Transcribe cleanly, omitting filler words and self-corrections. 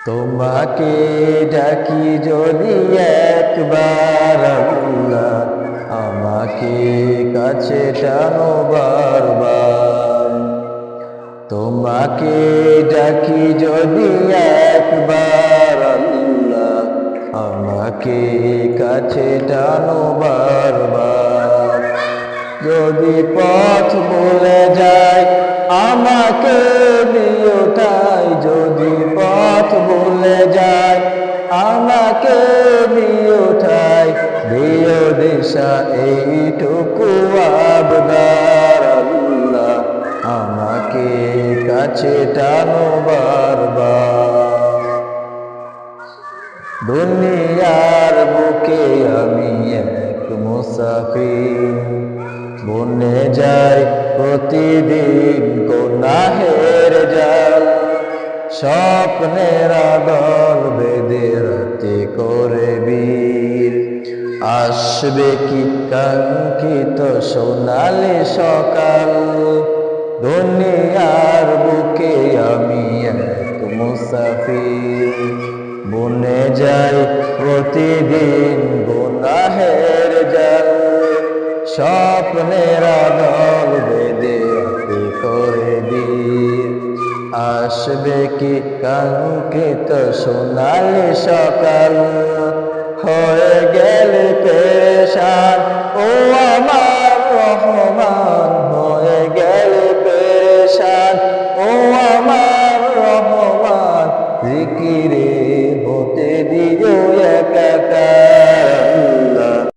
তোমাকে ডাকি যদি একবার আল্লাহ, আমাকে কাছে টানো বারবার। তোমাকে ডাকি যদি একবার আল্লাহ, আমাকে কাছে টানো বারবার। যদি পথ ভুলে যায় আমাকে দিও ঠাই, যদি পথ ভুলে যায় আমাকে দিও ঠাই, দিও দিশা এইটুকু আবদার আল্লাহ, আমাকে কাছে টানো বারবার। দুনিয়ার বুকে আমি এক মুসাফির, বনে যাই প্রতিদিন গুনাহের জাল। স্বপ্নের দল বেঁধে রাতে করে বীর, আসবে কি কাঙ্ক্ষিত সোনালি সকাল। দুনিয়ার বুকে আমি এক মুসাফির, বনে যাই প্রতিদিন গুনাহের জাল। স্বপ্নের দল বেঁধে রাতে করে বীর, আসবে কি কাঙ্ক্ষিত সোনালি সকাল। হয়ে